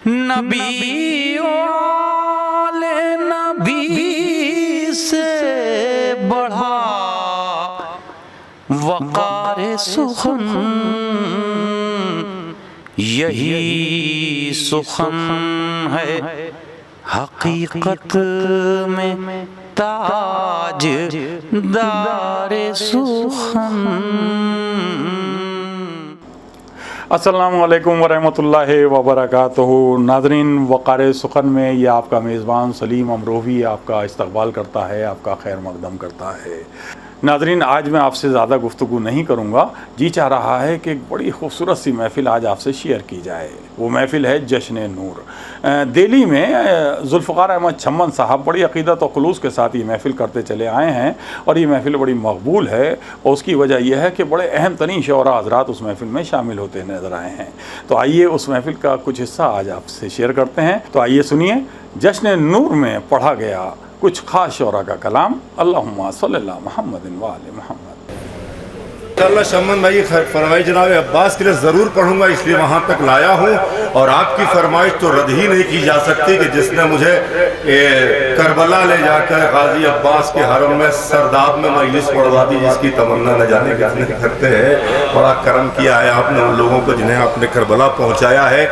نبی والے نبی سے بڑھا وقار سخن، یہی سخن ہے حقیقت میں تاج دار سخن۔ السلام علیکم ورحمۃ اللہ وبرکاتہ۔ ناظرین، وقار سخن میں یہ آپ کا میزبان سلیم امروہی آپ کا استقبال کرتا ہے، آپ کا خیر مقدم کرتا ہے۔ ناظرین، آج میں آپ سے زیادہ گفتگو نہیں کروں گا، جی چاہ رہا ہے کہ ایک بڑی خوبصورت سی محفل آج آپ سے شیئر کی جائے۔ وہ محفل ہے جشن نور۔ دہلی میں ذوالفقار احمد چھمن صاحب بڑی عقیدت و خلوص کے ساتھ یہ محفل کرتے چلے آئے ہیں، اور یہ محفل بڑی مقبول ہے، اور اس کی وجہ یہ ہے کہ بڑے اہم ترین شعراء حضرات اس محفل میں شامل ہوتے نظر آئے ہیں۔ تو آئیے اس محفل کا کچھ حصہ آج آپ سے شیئر کرتے ہیں۔ تو آئیے سنیے جشن نور میں پڑھا گیا کچھ خاص شعراء کا کلام۔ اللہم صلی اللہ محمد و آل محمد۔ انشاءاللہ شمن بھائی فرمائی جناب عباس کے لیے ضرور پڑھوں گا، اس لیے وہاں تک لایا ہوں، اور آپ کی فرمائش تو رد ہی نہیں کی جا سکتی کہ جس نے مجھے کربلا لے جا کر غازی عباس کے حرم میں سرداب میں مجلس پڑھوا دی، جس کی تمنا نہ جانے کتنے کرتے ہیں۔ بڑا کرم کیا ہے آپ نے ان لوگوں کو جنہیں آپ نے کربلا پہنچایا ہے۔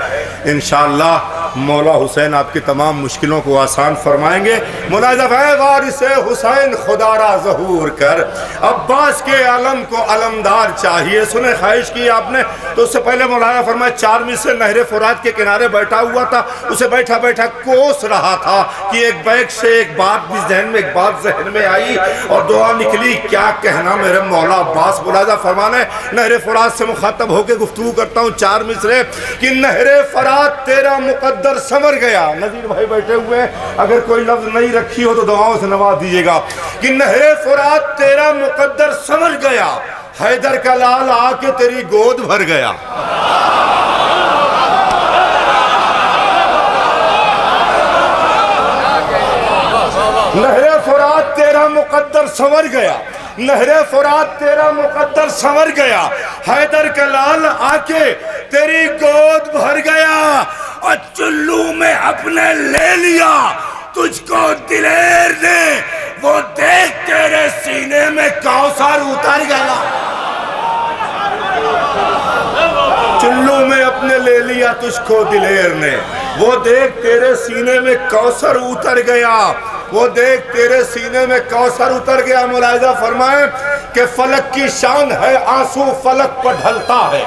انشاءاللہ مولا حسین آپ کی تمام مشکلوں کو آسان فرمائیں گے۔ مناظف ہے وارث حسین خدا را ظہور کر، عباس کے علم کو علمدار چاہیے۔ سنے خواہش کی آپ نے، تو اس سے پہلے مولانا فرمایا چارمی سے نہر فرات کے کنارے بیٹھا ہوا تھا، اسے بیٹھا بیٹھا کوس رہا تھا کہ ایک بیگ سے ایک بات بھی ذہن میں، ایک بات ذہن میں آئی اور دعا نکلی، کیا کہنا میرے مولا عباس۔ مولانا فرمانے نہر فرات سے مخاطب ہو کے گفتگو کرتا ہوں چار مصرے کہ نہر فرات تیرا مقدر سمر گیا۔ نذیر بھائی بیٹھے ہوئے ہیں، اگر کوئی لفظ نہیں رکھی ہو تو دعاؤں سے نواز دیجیے گا کہ نہر فرات تیرا مقدر سمر گیا، حیدر کا لال آ کے تیری گود بھر گیا۔ نہر فرات تیرا مقدر سمر گیا، نہر فرات تیرا مقدر سمر گیا، حیدر کا لال آ کے تیری گود بھر گیا، اور چلو میں اپنے لے لیا تجھ کو دلیر نے، وہ دیکھ تیرے سینے میں کوثر اتر گیا۔ چلو میں اپنے لے لیا تجھ کو دلیر نے، وہ دیکھ تیرے سینے میں کوثر اتر گیا، وہ دیکھ تیرے سینے میں کوثر اتر گیا۔ ملاحظہ فرمائیں کہ فلک کی شان ہے آنسو فلک پر ڈھلتا ہے،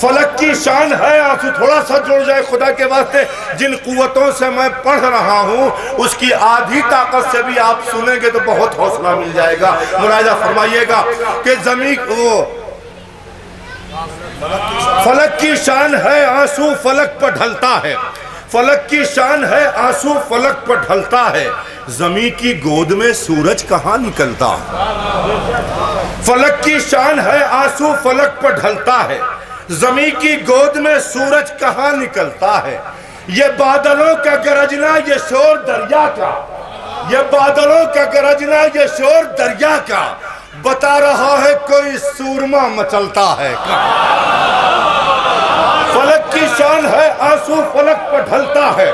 فلک کی شان ہے آنسو۔ تھوڑا سا جڑ جائے خدا کے واسطے، جن قوتوں سے میں پڑھ رہا ہوں اس کی آدھی طاقت سے بھی آپ سنیں گے تو بہت حوصلہ مل جائے گا۔ ملاحظہ فرمائیے گا کہ زمین فلک کی شان ہے آنسو فلک پر ڈھلتا ہے، فلک کی شان ہے آنسو فلک پر ڈھلتا ہے، زمین کی گود میں سورج کہاں نکلتا ہے۔ فلک کی شان ہے آنسو فلک پر ڈھلتا ہے، زمین کی گود میں سورج کہاں نکلتا ہے۔ یہ بادلوں کا گرجنا یہ شور دریا کا، یہ بادلوں کا گرجنا یہ شور دریا کا، بتا رہا ہے کوئی سورما مچلتا ہے۔ فلک کی شان ہے آنسو فلک پر ڈھلتا ہے،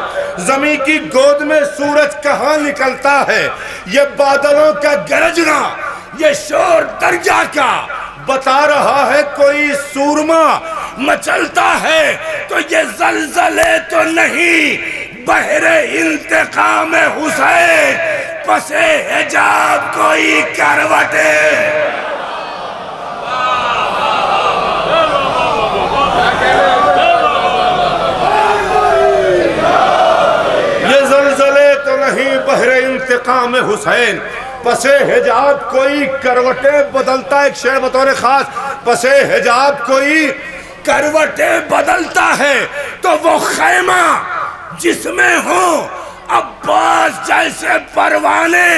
زمین کی گود میں سورج کہاں نکلتا ہے۔ یہ بادلوں کا گرجنا یہ شور دریا کا، بتا رہا ہے کوئی سورما مچلتا ہے۔ تو یہ زلزلے تو نہیں بحر انتقام حسین، پس حجاب کوئی کروٹے۔ یہ زلزلے تو نہیں بحر انتقام حسین، پس حجاب کوئی کروٹیں بدلتا۔ ایک شعر بطور خاص، پس حجاب کوئی کروٹیں بدلتا ہے، تو وہ خیمہ جس میں ہوں عباس جیسے پروانے،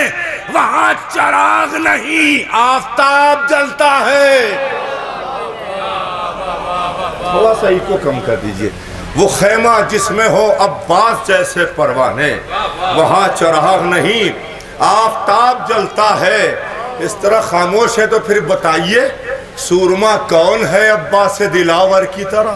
وہاں چراغ نہیں آفتاب جلتا ہے۔ تھوڑا سا کو کم کر دیجئے۔ وہ خیمہ جس میں ہو عباس جیسے پروانے، وہاں چراغ نہیں آفتاب جلتا ہے۔ اس طرح خاموش ہے تو پھر بتائیے سورما کون ہے عباس دلاور کی طرح؟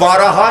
12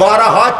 12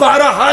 12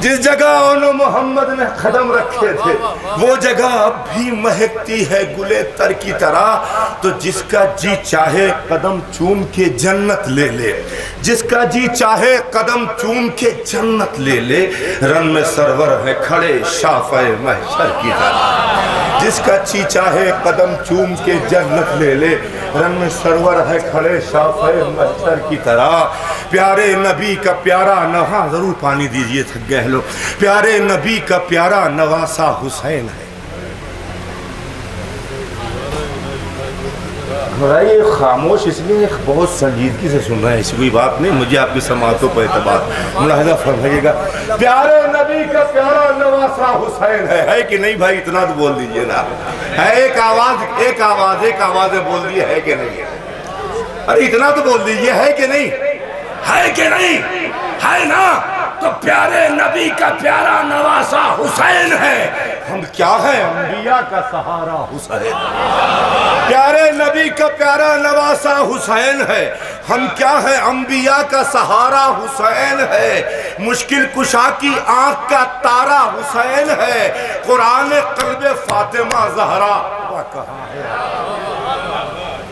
جس جگہ اون محمد نے قدم رکھے تھے وہ جگہ اب بھی مہکتی ہے گلے تر کی طرح. تو جس کا جی چاہے قدم چوم کے جنت لے لے, جس کا جی چاہے قدم چوم کے جنت لے لے, رن میں سرور ہے کھڑے شافع محشر کی طرح. جس کا جی چاہے قدم چوم کے جنت لے لے, رن میں سرور ہے کھڑے شافع محشر کی طرح. پیارے نبی کا پیارا نواں, ضرور پانی دیجئے تھک گئے لوگ, پیارے نبی کا پیارا نواسا حسین ہے. یہ خاموش اس لیے بہت سنجیدگی سے سن رہے ہیں, ایسی کوئی بات نہیں, مجھے آپ کی سماعتوں پر اعتبار ملاحظہ فرمائیے گا. پیارے نبی کا پیارا نواسا حسین ہے کہ نہیں بھائی؟ اتنا تو بول دیجئے نا, ہے ایک آواز بول دیئے, ہے کہ نہیں؟ ارے اتنا تو بول دیجئے, ہے کہ نہیں؟ ہے کہ نہیں؟ ہے نا؟ تو پیارے نبی کا پیارا نواسا حسین ہے. ہم کیا ہیں؟ انبیاء کا سہارا حسین. پیارے نبی کا پیارا نواسا حسین ہے. ہم کیا ہیں؟ انبیاء کا سہارا حسین ہے. مشکل کشا کی آنکھ کا تارا حسین ہے. قرآن قلب فاطمہ زہرا کہاں ہے؟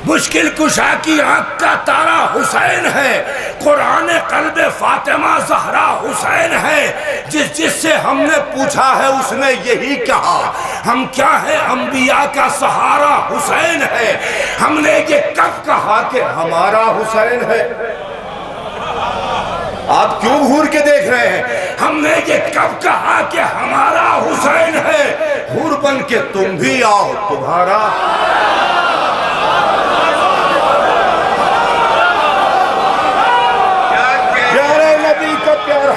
مشکل کشا کی آنکھ کا تارا حسین ہے. قرآن قلب فاطمہ زہرا حسین ہے. جس سے ہم نے پوچھا ہے اس نے یہی کہا, ہم کیا ہیں؟ انبیاء کا سہارا حسین ہے. ہم نے یہ کب کہا کہ ہمارا حسین ہے؟ آپ کیوں گھور کے دیکھ رہے ہیں؟ ہم نے یہ کب کہا کہ ہمارا حسین ہے؟ حور بن کے تم بھی آؤ, تمہارا پیارے نبی کا پیارا.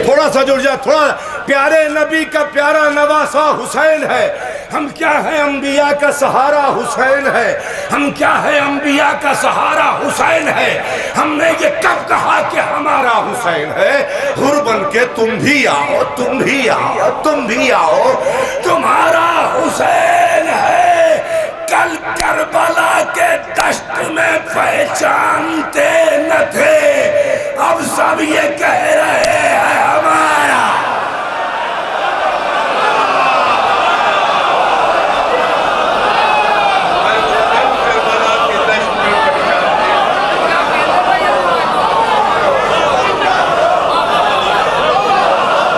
تھوڑا سا جڑ جائے, تھوڑا. پیارے نبی کا پیارا نواسا حسین ہے. ہم کیا ہیں؟ انبیاء کا سہارا حسین ہے. ہم کیا ہیں؟ انبیاء کا سہارا حسین ہے. ہم نے یہ کب کہا کہ ہمارا حسین ہے؟ حور بن کے تم بھی آؤ, تم بھی آؤ, تم بھی آؤ, تمہارا حسین ہے. کل کربلا کے دشت میں پہچانتے نہ تھے, اب سب یہ کہہ رہے ہیں ہمارا.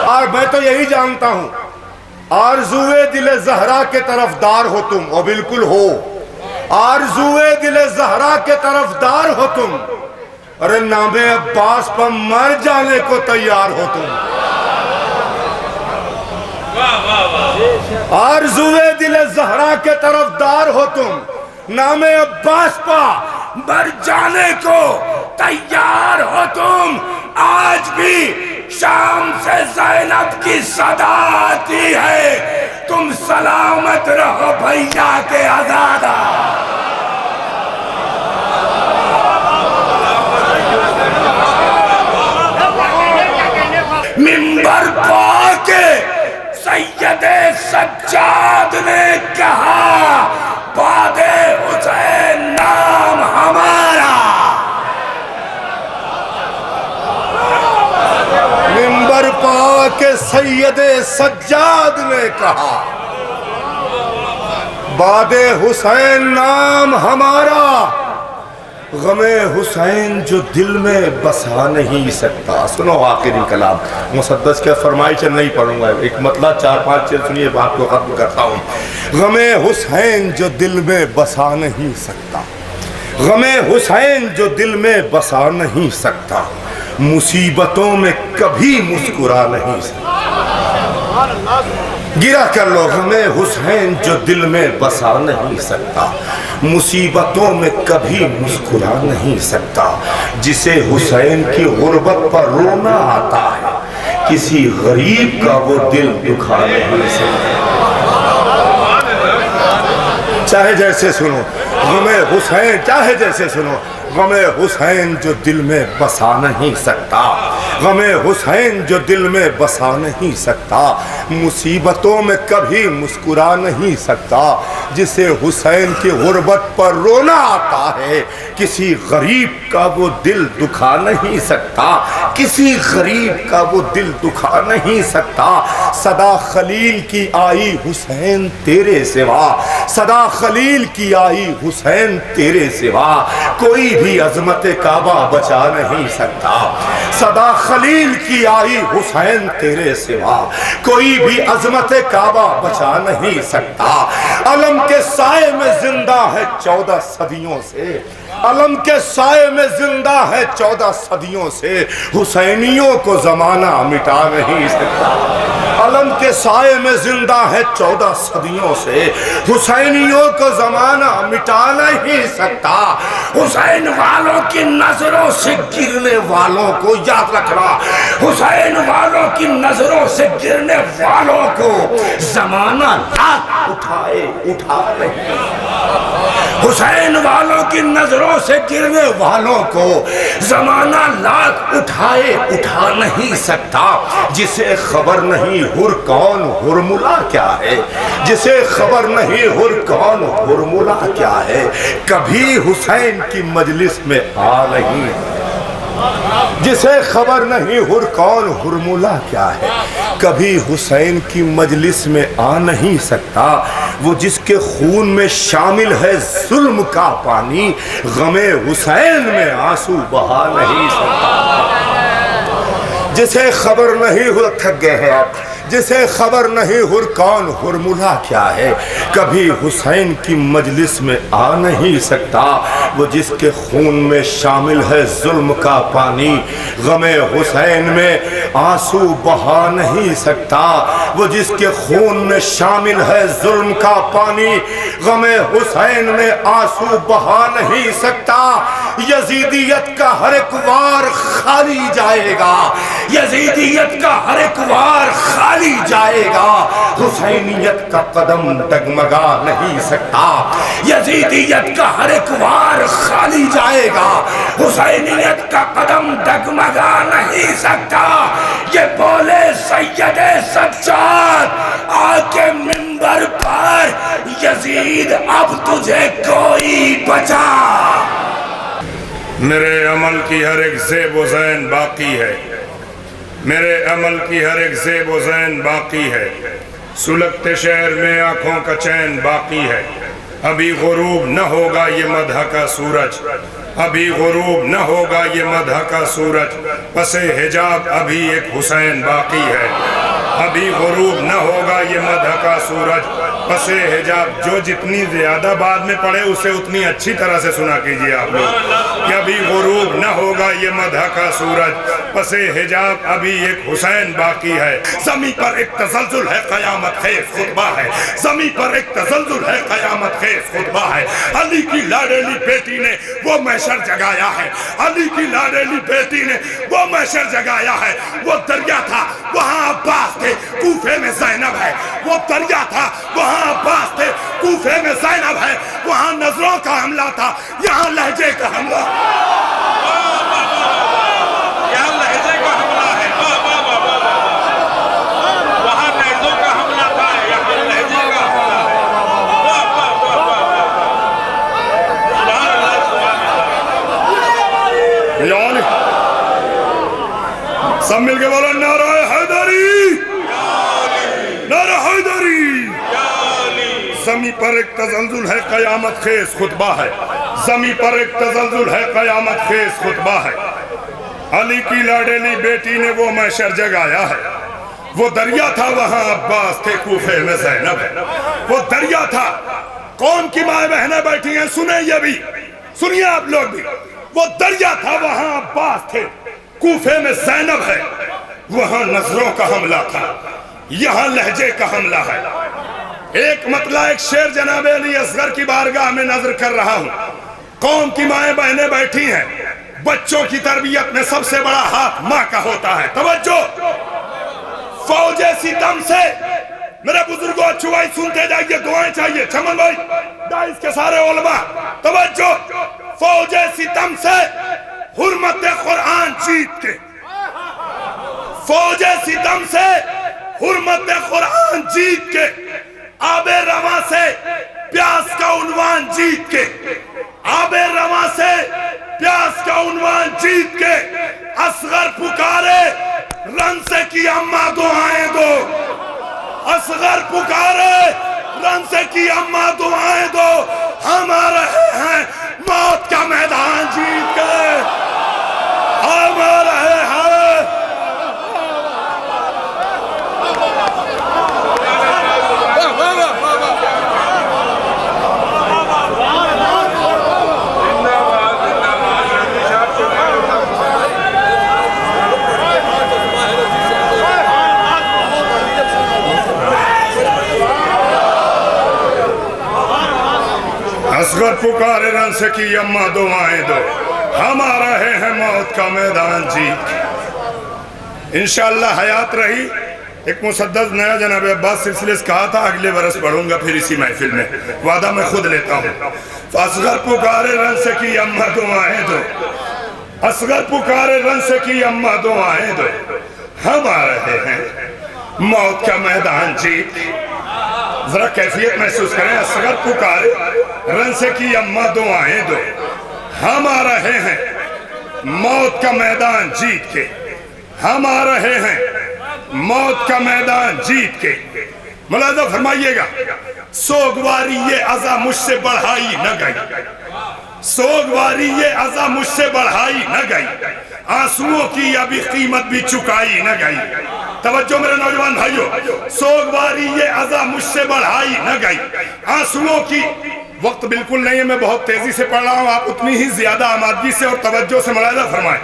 اور میں تو یہی جانتا ہوں, آرزوئے دل زہرا کے طرف دار ہو تم, اور بالکل ہو. آرزوئے دل زہرا کے طرف دار ہو تم, ارے نام عباس پر مر جانے کو تیار ہو تم. آرزوئے دل زہرا کے طرف دار ہو تم, نام عباس پر مر جانے کو تیار ہو تم. آج بھی شام سے زینب کی صدا آتی ہے, تم سلامت رہو بھیا کے آزادہ. منبر پا کے سید سجاد نے کہا, باد حسین نام ہمارا. منبر پا کے سید سجاد نے کہا, باد حسین نام ہمارا. غم حسین جو دل میں بسا نہیں سکتا. سنو آخری کلام, مسدس کے فرمائش نہیں پڑھوں گا, ایک مطلع 4-5 چیز سنیے, بات کو ختم کرتا ہوں. غم حسین جو دل میں بسا نہیں سکتا, غم حسین جو دل میں بسا نہیں سکتا, مصیبتوں میں کبھی مسکرا نہیں سکتا. گرا کر لو, غم حسین جو دل میں بسا نہیں سکتا, مصیبتوں میں کبھی مسکرا نہیں سکتا. جسے حسین کی غربت پر رونا آتا ہے, کسی غریب کا وہ دل دکھا نہیں سکتا. چاہے جیسے سنو غم حسین, چاہے جیسے سنو, غم حسین جو دل میں بسا نہیں سکتا, غم حسین جو دل میں بسا نہیں سکتا، مصیبتوں میں کبھی مسکرا نہیں سکتا، جسے حسین کی غربت پر رونا آتا ہے کسی غریب کا وہ دل دکھا نہیں سکتا، کسی غریب کا وہ دل دکھا نہیں سکتا۔ صدا خلیل کی آئی حسین تیرے سوا، صدا خلیل کی آئی حسین تیرے سوا، کوئی بھی عظمت کعبہ بچا نہیں سکتا۔ صدا خلیل کی آئی حسین تیرے سوا، کوئی بھی عظمت کعبہ بچا نہیں سکتا۔ علم کے سائے میں زندہ ہے 14 صدیوں سے، علم کے سائے میں زندہ ہے 14 صدیوں سے، حسینیوں کو زمانہ مٹا نہیں سکتا۔ علم کے سائے میں زندہ ہے 14 صدیوں سے، حسینیوں کو زمانہ مٹا نہیں سکتا۔ حسین والوں کی نظروں سے گرنے والوں کو یاد رکھنا، حسین والوں کی نظروں سے گرنے والوں کو زمانہ لاکھ اٹھائے اٹھا نہیں، حسین والوں کی نظروں سے گرنے والوں کو زمانہ لاکھ اٹھائے اٹھا نہیں سکتا۔ جسے خبر نہیں ہر کون ہرملا کیا ہے، جسے خبر نہیں ہر کون ہرملا کیا ہے، کبھی حسین کی مجلس میں آ نہیں، جسے خبر نہیں ہر کون ہرملا کیا ہے، کبھی حسین کی مجلس میں آ نہیں سکتا۔ وہ جس کے خون میں شامل ہے ظلم کا پانی، غم حسین میں آنسو بہا نہیں سکتا۔ جسے خبر نہیں ہو، تھک گئے ہیں آپ، جسے خبر نہیں ہر کون ہرملا کیا ہے، کبھی حسین کی مجلس میں آ نہیں سکتا۔ وہ جس کے خون میں شامل ہے ظلم کا پانی، غم حسین میں آنسو بہا نہیں سکتا۔ وہ جس کے خون میں شامل ہے ظلم کا پانی، غم حسین میں آنسو بہا نہیں سکتا۔ یزیدیت کا ہر ایک وار خالی جائے گا، یزیدیت کا ہر ایک وار خالی جائے گا، حسینیت کا قدم ڈگمگا نہیں سکتا۔ یزیدیت کا ہر ایک وار خالی جائے گا، حسینیت کا قدم ڈگمگا نہیں سکتا۔ یہ بولے سید سجاد آ کے منبر پر، یزید اب تجھے کوئی بچا۔ میرے عمل کی ہر ایک زیب و زین باقی ہے، میرے عمل کی ہر ایک زیب و زین باقی ہے، سلگتے شہر میں آنکھوں کا چین باقی ہے۔ ابھی غروب نہ ہوگا یہ مدح کا سورج، ابھی غروب نہ ہوگا یہ مدح کا سورج، پس حجاب ابھی ایک حسین باقی ہے۔ ابھی غروب نہ ہوگا یہ مدح کا سورج، پس حجاب۔ جو جتنی زیادہ بعد میں پڑھے اسے اتنی اچھی طرح سے سنا کیجئے آپ لوگ کہ ابھی غروب نہ ہوگا یہ مدح کا سورج، پس حجاب ابھی ایک حسین باقی ہے۔ زمین پر ایک تزلزل ہے قیامت خیز خطبہ ہے، زمین پر ایک تزلزل ہے قیامت خیز خطبہ ہے۔ علی کی لاڈلی بیٹی نے وہ محشر جگایا ہے، علی کی لاڈلی بیٹی نے وہ محشر جگایا ہے۔ وہ دریا تھا وہاں عباس تھے، کوفے میں زینب ہے۔ وہ دریا تھا وہاں عباس تھے، کوفے میں زینب ہے۔ وہاں نظروں کا حملہ تھا، یہاں لہجے کا حملہ، یہاں لہجے کا حملہ ہے۔ وہاں لہجوں کا حملہ تھا، یہاں لہجے کا حملہ ہے۔ یعنی سب مل کے بولو نعرہ حیدری، نعرہ حیدری۔ زمین پر ایک تزلزل ہے قیامت خیز خطبہ ہے، زمین پر ایک تزلزل ہے قیامت خیز خطبہ ہے۔ علی کی لاڈلی بیٹی نے وہ محشر جگایا ہے۔ وہ دریا تھا وہاں عباس تھے، کوفے میں زینب ہے۔ وہ دریا تھا، قوم کی مائیں بہنیں بیٹھی ہیں، سنیں یہ بھی، سنیے آپ لوگ بھی۔ وہ دریا تھا وہاں عباس تھے، کوفے میں زینب ہے۔ وہاں نظروں کا حملہ تھا، یہاں لہجے کا حملہ ہے۔ ایک مطلع ایک شعر جناب علی اصغر کی بارگاہ میں نظر کر رہا ہوں۔ قوم کی مائیں بہنیں بیٹھی ہیں، بچوں کی تربیت میں سب سے بڑا ہاتھ ماں کا ہوتا ہے۔ توجہ، فوج ستم سے میرے بزرگوں اچھوائی سنتے جائیے، دعائیں چاہیے۔ چمن بھائی، دائس کے سارے علماء توجہ، فوج ستم سے حرمت قرآن جیت کے فوج ستم سے حرمت قرآن جیت کے، آب رواں سے پیاس کا عنوان جیت کے، آب رواں سے پیاس کا عنوان جیت کے، اصغر پکارے رن سے کی اماں دعائیں دو، اصغر پکارے رن سے کی اماں دعائیں دو، ہم آ رہے ہیں موت کا میدان جیت کے، ہم آ رہے ہیں۔ اصغر پکارے رن سے کی اماں دعائیں دو، ہم آ رہے ہیں موت کا میدان جیت کے۔ انشاءاللہ حیات رہی ایک مسدس نیا جناب عباس سلسلے سے کہا تھا اگلے برس پڑھوں گا پھر اسی محفل میں، وعدہ میں خود لیتا ہوں۔ اصغر پکارے رن سے کی اماں دعائیں دو، اصغر پکارے رن سے کی اماں دعائیں دو، ہم آ رہے ہیں موت کا میدان جیت کے۔ ذرا کیفیت محسوس کریں، اصغر پکارے رن سے کی اماں دعائیں دو، ہم آ رہے ہیں موت کا میدان جیت کے، ہم آ رہے ہیں موت کا میدان جیت کے۔ ملاحظہ فرمائیے گا، سوگواری یہ عزا مجھ سے بڑھائی نہ گئی، سوگواری یہ عزا مجھ سے بڑھائی نہ گئی، آنسوؤں کی ابھی قیمت بھی چکائی نہ گئی۔ توجہ میرے نوجوان بھائیو، سوگواری یہ عزا مجھ سے بڑھائی نہ گئی، آنسوؤں کی، وقت بالکل نہیں ہے، میں بہت تیزی سے پڑھ رہا ہوں، آپ اتنی ہی زیادہ آمادگی سے اور توجہ سے ملاحظہ فرمائیں۔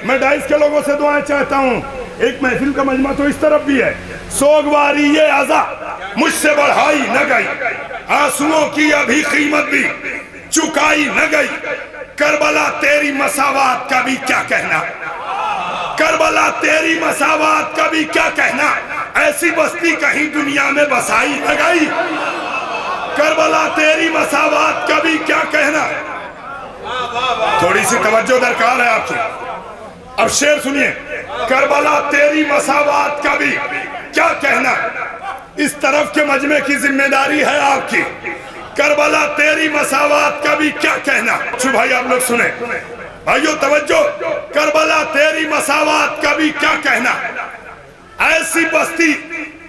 میں ڈائس کے لوگوں سے دعائیں چاہتا ہوں، ایک محفل کا مجمع تو اس طرف بھی ہے۔ سوگواری یہ عزا مجھ سے بڑھائی نہ گئی، آنسوؤں کی ابھی قیمت بھی چکائی نہ گئی، کربلا تیری مساوات کا بھی کیا کہنا، کربلا تیری مساوات کا بھی کیا کہنا، ایسی بستی کہیں دنیا میں بسائی نہ گئی، کربلا تیری مساوات کا بھی کیا کہنا۔ تھوڑی سی توجہ درکار ہے آپ کی، اب شعر سنیے، کربلا تیری مساوات کا بھی کیا کہنا، اس طرف کے مجمع کی ذمہ داری ہے آپ کی، کربلا تیری مساوات کا بھی کیا کہنا۔ چھو بھائی آپ لوگ سنیں، بھائیو توجہ، کربلا تیری مساوات کا بھی کیا کہنا، ایسی بستی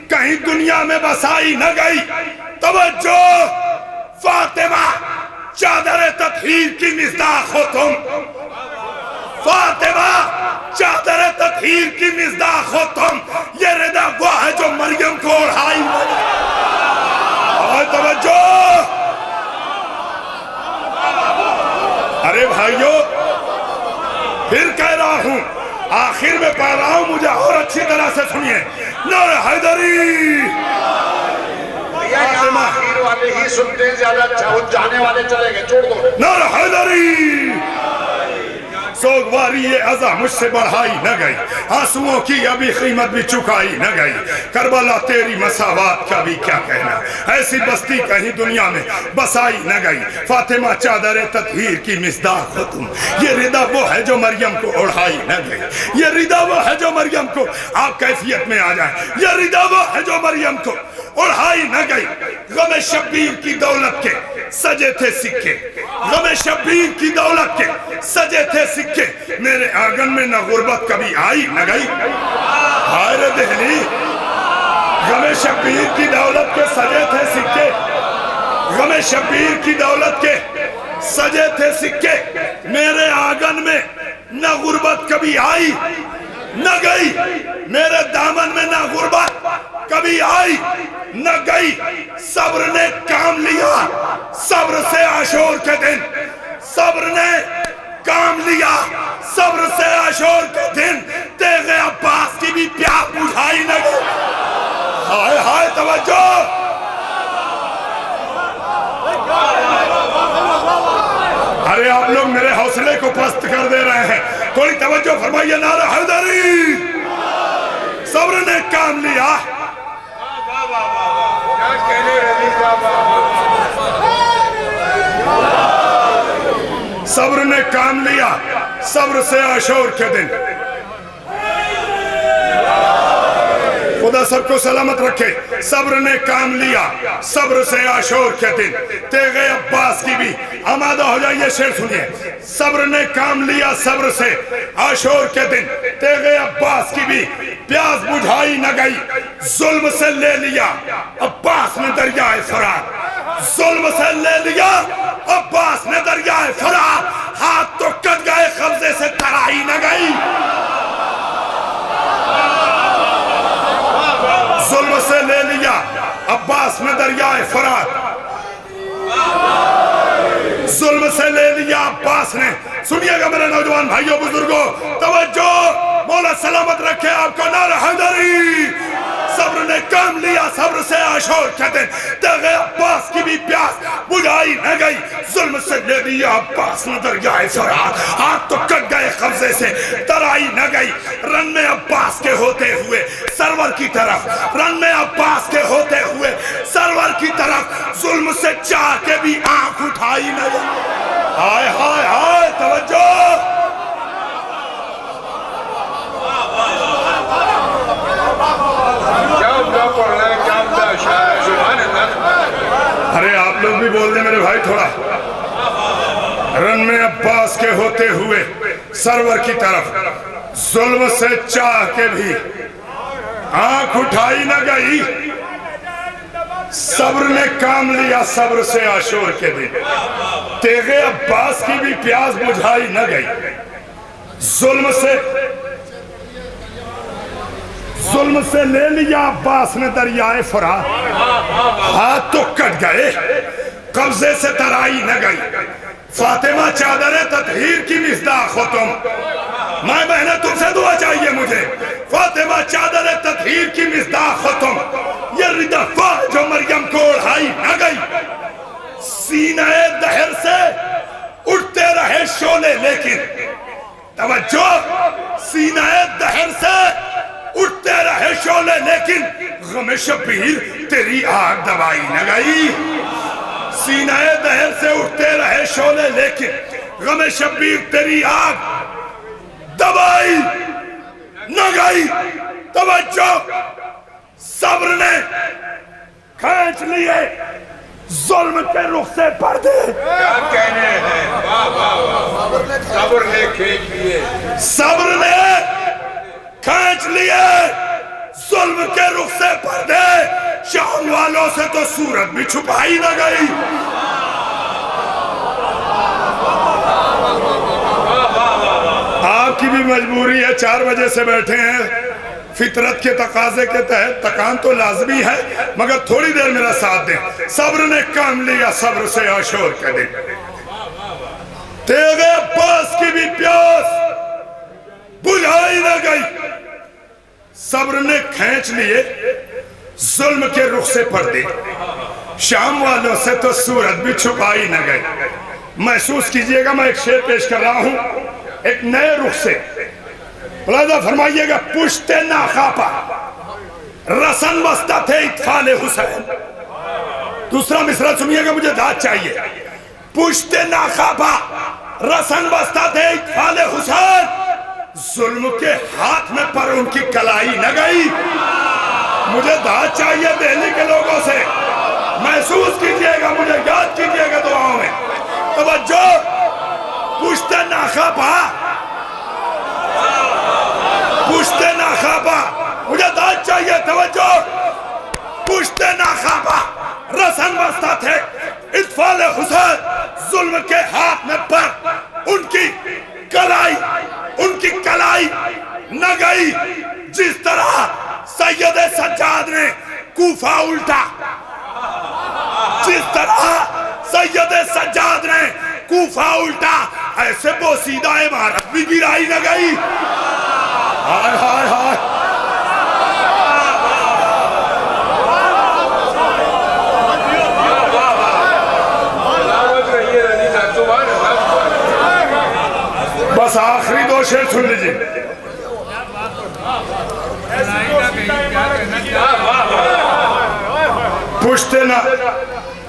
کہیں دنیا میں بسائی نہ گئی۔ توجہ، فاطمہ چادر تطہیر کی مصداق ہو تم، فاطمہ چادر تطہیر کی مصداق ہو تم، یہ ردا وہ ہے جو مریم کو اڑھائی نہ گئی۔ اور توجہ، ارے بھائیو پھر کہہ رہا ہوں، آخر میں پڑھ رہا ہوں، مجھے اور اچھی طرح سے سنیے، نعرہ حیدری، آخر والے ہی سنتے زیادہ جانے والے چلے گئے، چھوڑ دو، نعرہ حیدری، سوگواری یہ عزا مجھ سے بڑھائی نہ گئی، آنسوؤں کی ابھی قیمت بھی چکائی نہ گئی، کربلا تیری مساوات کا بھی کیا کہنا، ایسی بستی کہیں دنیا میں بسائی نہ گئی، فاطمہ چادر تطہیر کی مصداق ہو تم، یہ ردا وہ ہے جو مریم کو اڑھائی نہ گئی، یہ ردا وہ ہے جو مریم کو، آپ کیفیت میں آ جائیں، یہ ردا وہ ہے جو مریم کو اڑھائی نہ گئی۔ غم شبیر کی دولت کے سجے تھے سکے، غم شبیر کی دولت کے سجے تھے سکے، میرے آنگن میں نہ غربت کبھی آئی نہ گئی۔ ہائے دہلی، غم شبیر کی دولت کے سجے تھے سکے، غم شبیر کی دولت کے سجے تھے سکے، میرے آنگن میں نہ غربت کبھی آئی نہ گئی، میرے دامن میں نہ غربت کبھی آئی نہ گئی، صبر نے کام لیا، صبر سے عاشور کے دن، صبر نے کام لیا، صبر سے عاشور کے دن، تیغ عباس کی بھی پیاس بجھائی نہ گئی۔ ہائے ہائے توجہ، ارے آپ لوگ میرے حوصلے کو پست کر دے رہے ہیں، تھوڑی توجہ فرمائیے، نعرہ حیدری، صبر نے کام لیا، صبر نے کام لیا، صبر سے عاشور کے دن، خدا سب کو سلامت رکھے. صبر نے کام لیا صبر سے عاشور کے دن. تیغ عباس کی بھی آمادہ ہو جائیے, شعر سنیے. صبر نے کام لیا صبر سے عاشور کے دن. تیغ عباس کی بھی پیاس بجھائی نہ گئی. ظلم سے لے لیا عباس نے دریائے فرات. ظلم سے لے لیا عباس نے دریائے فرات. ہاتھ تو کٹ گئے قبضے سے ترائی نہ گئی. ظلم سے لے لیا عباس نے دریائے فرات. ظلم سے لے لیا عباس نے. سنیے گا میرے نوجوان بھائیوں بزرگوں, توجہ, مولا سلامت رکھے آپ کو. نعرہ حیدری. صبر نے کام لیا صبر سے عاشور کے دن. تیغ عباس کی بھی پیاس بجھائی نہ گئی. ظلم سے لے لیا عباس نے دریائے فرات. ہاتھ تو کٹ گئے قبضے سے ترائی نہ گئی. رن میں عباس کے ہوتے ہوئے سرور کی طرف, رن میں عباس کے ہوتے ہوئے سرور کی طرف. ظلم سے چاہ کے بھی آنکھ اٹھائی نہ گئی. ہائے ہائے ہائے, توجہ. ارے آپ لوگ بھی بول دیں میرے بھائی تھوڑا. رن میں عباس کے ہوتے ہوئے سرور کی طرف. ظلم سے چاہ کے بھی آنکھ اٹھائی نہ گئی. صبر نے کام لیا صبر سے عاشور کے دن. تیغ عباس کی بھی پیاس بجھائی نہ گئی. ظلم سے لے لیا عباس نے دریائے فرات. ہاتھ تو کٹ گئے قبضے سے ترائی نہ گئی. فاطمہ چادر تطہیر کی مصداق ہو تم. ماں بہنیں تم سے دعا چاہیے مجھے. فاطمہ چادر تطہیر کی مصداق ہو تم. یہ ردفہ جو مریم کو اڑھائی نہ گئی. سینہ دہر سے اٹھتے رہے شعلے لیکن, توجہ, سینہ دہر سے اٹھتے رہے شعلے لیکن غم شبیر تیری آگ دبائی نہ گئی. سینہ دہر سے اٹھتے رہے شعلے لیکن غم شبیر تیری آگ دبائی نہ گئی. توجہ, صبر نے کھینچ لیے ظلم کے رخ سے پردے. کیا کہنے ہیں, واہ واہ واہ. صبر نے کھینچ لیے, صبر نے کھینچ لیے ظلم کے رخ سے پردے. شام والوں سے تو صورت بھی چھپائی نہ گئی. آپ کی بھی مجبوری ہے, 4 بجے سے بیٹھے ہیں. فطرت کے تقاضے کے تحت تکان تو لازمی ہے مگر تھوڑی دیر میرا ساتھ دیں. صبر نے کام لیا صبر سے عاشور کے دن. تیغ عباس کی بھی پیاس بجھائی نہ گئی. صبر نے کھینچ لیے ظلم کے رخ سے پردے. شام والوں سے تو صورت بھی چھپائی نہ گئی. محسوس کیجئے گا, میں ایک شعر پیش کر رہا ہوں ایک نئے رخ سے. ملاحظہ فرمائیے گا. پشت ناخاپا رسن بستہ تھے اطفال حسین. دوسرا مصرع سنیے گا, مجھے داد چاہیے. پشت ناخاپا رسن بستہ تھے اطفال حسین. ظلم کے ہاتھ میں پر ان کی کلائی نہ گئی. مجھے داد چاہیے دہلی کے لوگوں سے. محسوس کیجئے گا, مجھے یاد کیجئے گا دعاؤں میں. توجہ, پشت ناخاپا, پشت ناخاپا, مجھے داد چاہیے. توجہ, پشت ناخاپا رسن بستہ تھے اطفال حسین. ظلم کے ہاتھ میں پر ان کی کلائی نہ گئی. جس طرح سید سجاد نے کوفہ الٹا, جس طرح سید سجاد نے کوفہ الٹا, ایسے بوسیدہ عمارت بھی گرائی نہ گئی. ہائے ہائے ہائے. بس آخری 2 شعر سن لیجئے. پشتے نہ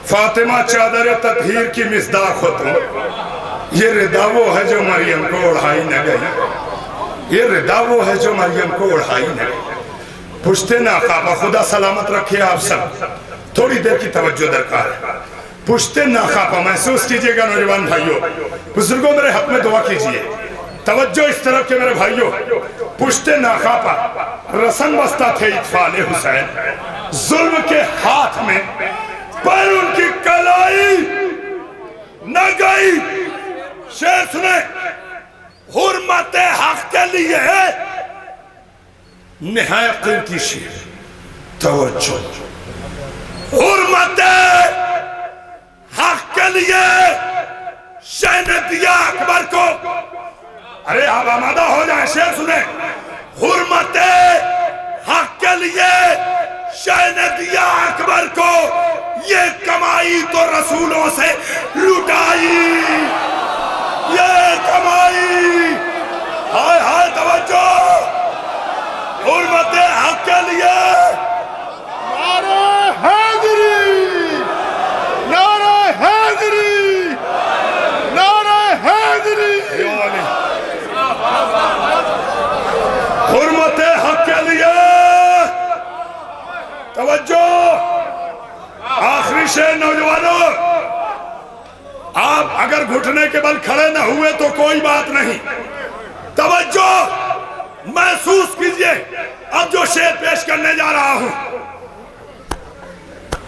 فاطمہ چادر تطہیر کی مصداق ہو تم. یہ ردا وہ ہے جو مریم کو اڑھائی نہ گئی. یہ ردا وہ ہے جو مریم کو اڑھائی نہ گئی. پشتے ناقابہ، خدا سلامت رکھے آپ سب، تھوڑی دیر کی توجہ درکار ہے. پشتے ناقابہ محسوس کیجئے گا نوجوان بھائیوں، بزرگوں میرے حق میں دعا کیجئے، توجہ اس طرف کے میرے بھائیوں. پشتے ناقابہ رسن بستہ تھے اطفال حسین، ظلم کے ہاتھ میں پر ان کی کلائی نہ گئی. شعر سنیں، حرمت حق کے لیے نہایت قیمتی شعر. توجہ، حرمت حق کے لیے شہ نے دیا اکبر کو. ارے آپ آمادہ ہو جائیں، شعر سنیں. حرمت حق کے لیے شہ نے دیا اکبر کو، یہ کمائی تو رسولوں سے لٹائی. یہ کمائی، ہائے ہائے توجہ، حرمت حق کے لیے نعرہ حیدری، نعرہ حیدری، نعرہ حیدری. حرمت حق کے لیے توجہ. آخری شعر نوجوانوں، آپ اگر گھٹنے کے بل کھڑے نہ ہوئے تو کوئی بات نہیں. توجہ محسوس کیجئے اب جو شعر پیش کرنے جا رہا ہوں.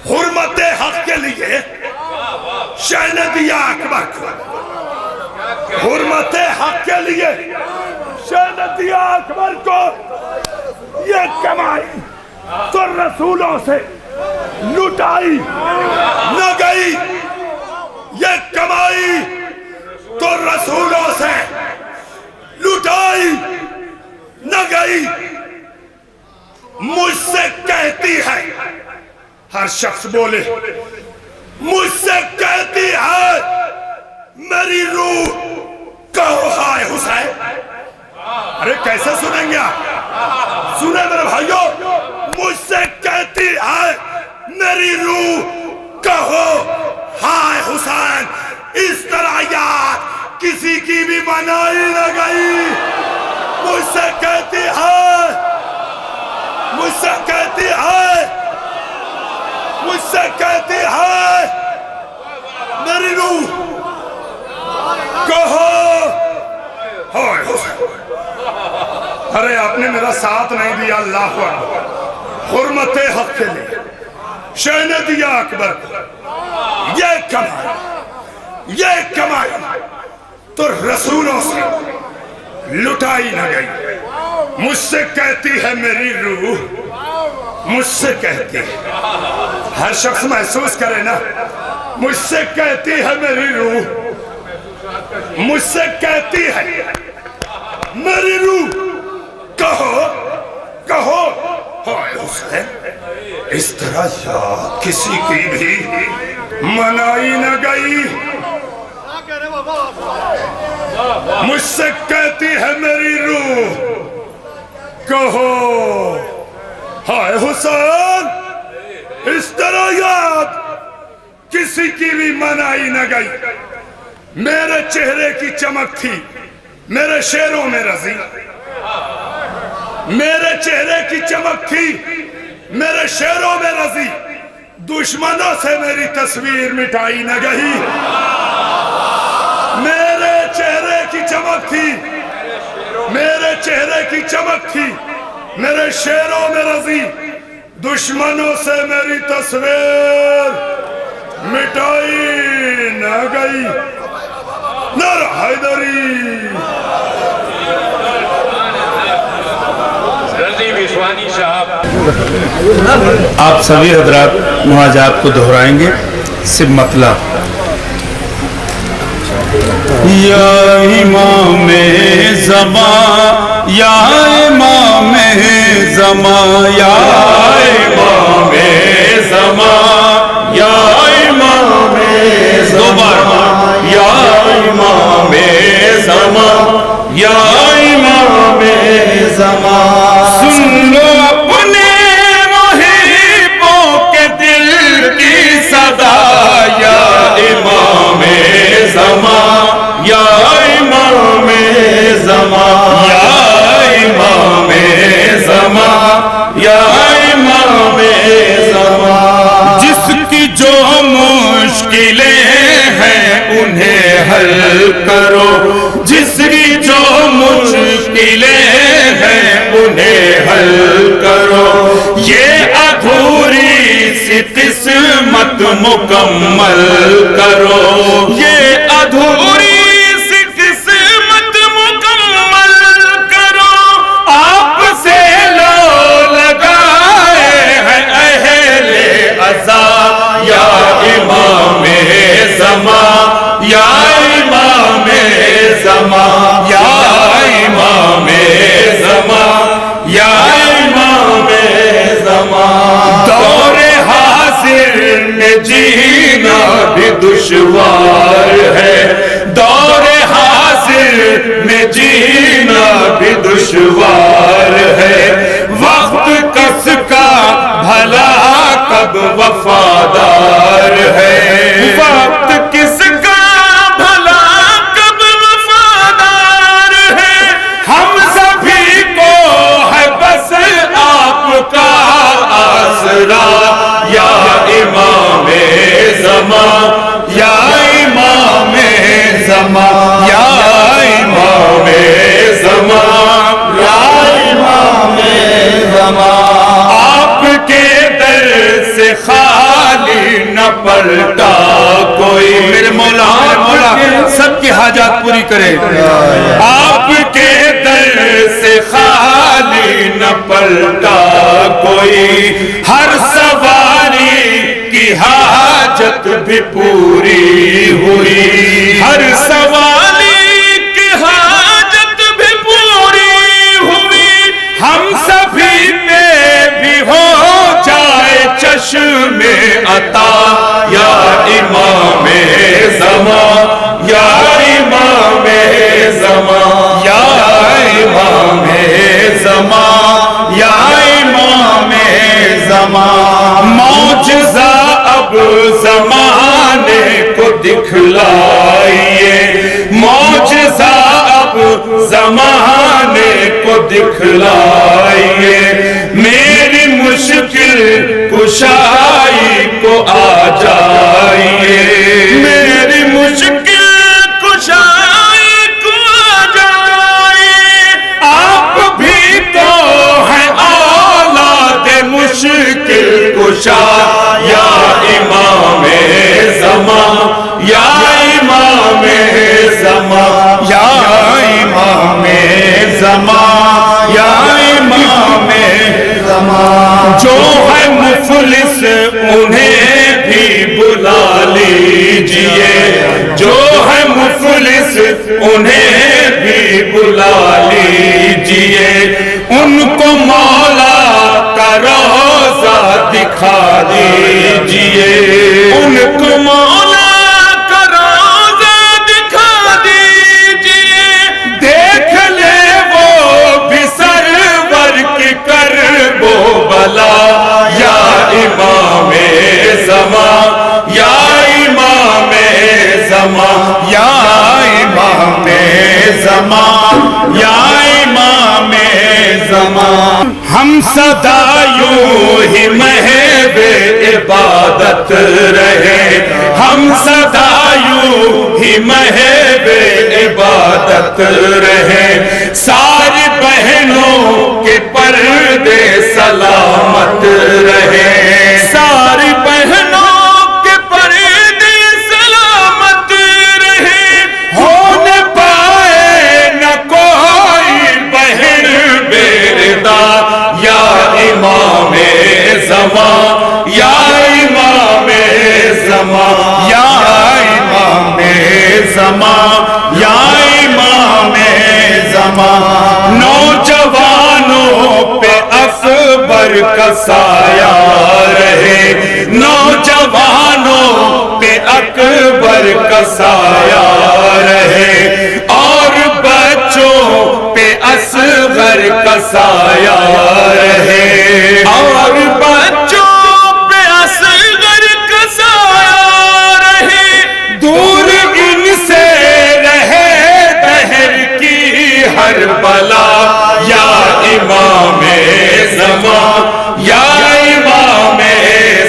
حرمت حق کے لیے شہ نے دیا اکبر کو، حرمت حق کے لیے شہ نے دیا اکبر کو، یہ کمائی تو رسولوں سے لٹائی نہ گئی. یہ کمائی تو رسولوں سے لٹائی نہ گئی. مجھ سے کہتی ہے، ہر شخص بولے، مجھ سے کہتی ہے میری روح، کہو ہائے حسین. ارے کیسے سنیں گے آپ؟ سنیں میرے بھائیوں، مجھ سے کہتی ہے میری روح، کہو ہائے حسین. اس طرح یاد کسی کی بھی منائی نہ گئی. مجھ سے کہتی ہے، مجھ سے کہتی ہے، مجھ سے کہتی ہے میری روح، کہو ہائے حسین. ارے آپ نے میرا ساتھ نہیں دیا. اللہ اکبر. حرمت حق کے لیے شہ نے دیا اکبر کو، یہ کمائی تو رسولوں سے لٹائی نہ گئی. مجھ سے کہتی ہے میری روح، مجھ سے کہتی ہے، ہر شخص محسوس کرے نا، مجھ سے کہتی ہے میری روح، مجھ سے کہتی ہے میری روح، کہو کہو ہائے حسین. اس طرح یاد کسی کی بھی منائی نہ گئی. مجھ سے کہتی ہے میری روح، کہو ہائے حسین. اس طرح یاد کسی کی بھی منائی نہ گئی. میرے چہرے کی چمک تھی میرے شعروں میں رضی، میرے چہرے کی چمک تھی میرے شعروں میں رضی. دشمنوں سے میری تصویر مٹائی نہ گئی. میرے چہرے کی چمک تھی، میرے چہرے کی چمک تھی میرے شعروں میں رضی. دشمنوں سے میری تصویر مٹائی نہ گئی. نعرہ حیدری. رضی وشوانی صاحب. آپ سبھی حضرات مناجات کو دہرائیں گے. صرف مطلب یا امام زمان، یا امام زمان، یا امام زمان، یا امام زمان، یا امام زمان، یا امام زمان. سن لو اپنے محبوں کے دل کی صدا، یا امام زمان، یا امام زمان، یا امام زمان، یا حل کرو، جس کی جو مشکلیں ہیں انہیں حل کرو، یہ ادھوری سی قسمت مکمل کرو، یہ ادھوری سی قسمت مکمل کرو، آپ سے لو لگائے ہیں اہل عزا، یا امام زمان، یا امام زمان، یا امام زمان، یا امام زمان۔ دور حاضر میں جینا بھی دشوار ہے، دور حاضر میں جینا بھی دشوار ہے، وقت کس کا بھلا کب وفادار ہے، وقت کس کا بھلا کب وفادار ہے، ہم سبھی کو ہے بس آپ کا آسرا، یا امام زمان، یا امام زمان، یا امام زمان، یا امام زمان۔ آپ کے در سے خالی نہ پلٹا کوئی، میرے مولا سب کی حاجات پوری کرے، آپ کے در سے خالی نہ پلٹا کوئی، ہر سواری کی حاجت بھی پوری ہوئی، ہر سواری کی حاجت بھی پوری ہوئی، ہم سبھی پہ بھی ہو جائے چشم عطا، یا امام زمان، یا امام زمان، یا امام زمان، یا امام زمان۔ معجزہ اب زمانے کو دکھلائیے، معجزہ اب زمانے کو دکھلائیے، میری مشکل کشائی کو آ جائیے، میری مشکل کشائی کو آ جائیے، آپ بھی تو ہیں اولاد مشکل کشا، یا امام زمان، یا امام زمان، یا امام زمان، یا امام زمان۔ جو ہے مفلس انہیں بھی بلا لیجئے، جو ہے مفلس انہیں بھی بلا لیجئے، ان کو مولا کا روضہ دکھا دیجئے، ان کو مولا کا روضہ دکھا دیجئے، دیکھ لے وہ بھی سرور کی کرب و بلا، یا امام زمان، یا امام زمان، یا امام زمان، یا امام زمان۔ ہم سدا یوں ہی محو عبادت رہے، ہم سدا یوں ہی محو عبادت رہے، ساری بہنوں کے پردے سلامت رہے، ساری بہنوں کے پردے سلامت رہے، ہو نہ پائے نہ کوئی بہن بیردا، یا امام زمان، یا امام زمان، یا امام زمان، یا امام زمان۔ نوجوانوں پہ اکبر کا سایہ رہے، نوجوانوں پہ اکبر کا سایہ رہے، اور بچوں پہ اصغر کا سایہ رہے، اور بچوں پہ اصغر کا سایہ رہے، دور ان سے رہے دہر کی ہر بلا، یا امام زمان، یا امام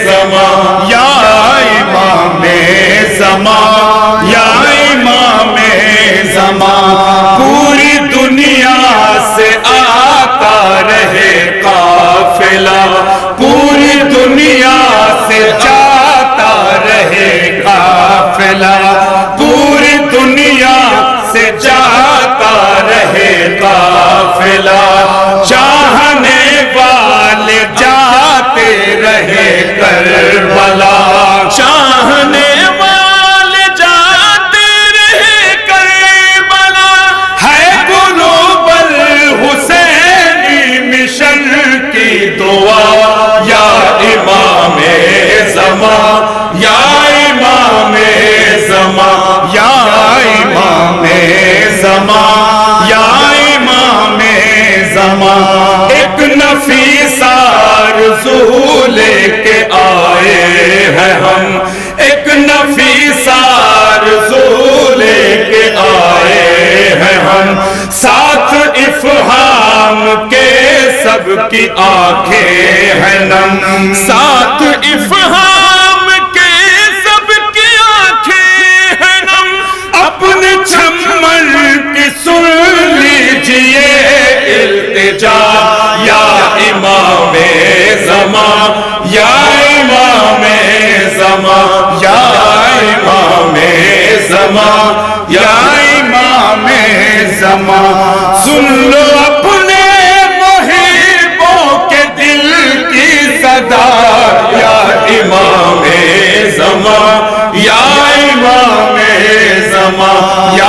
زمان، یا امام زمان، یا امام زمان پوری دنیا سے آتا رہے قافلہ پوری دنیا سے جاتا رہے قافلہ پوری دنیا سے جاتا رہے قافلہ چاہنے والے جاتے رہے کربلا چاہنے والے جاتے رہے کربلا ہے قلوب الحسینی مشن کی دعا یا امام زمان یا امام زمان یا امام زمان یا امام زمان ایک نفیس آرزو لے کے آئے ہیں ہم ایک نفیس آرزو لے کے آئے ہیں ہم ساتھ افہام کے سب کی آنکھیں ہیں نم ساتھ افہام کے سب کی آنکھیں ہیں نم اپنے چھمن کی سن لیجئے التجا یا امام زمان یا امام زمان یا امام زمان یا امام زمان سن لو اپنے محبوں کے دل کی صدا یا امام زمان یا امام زمان یا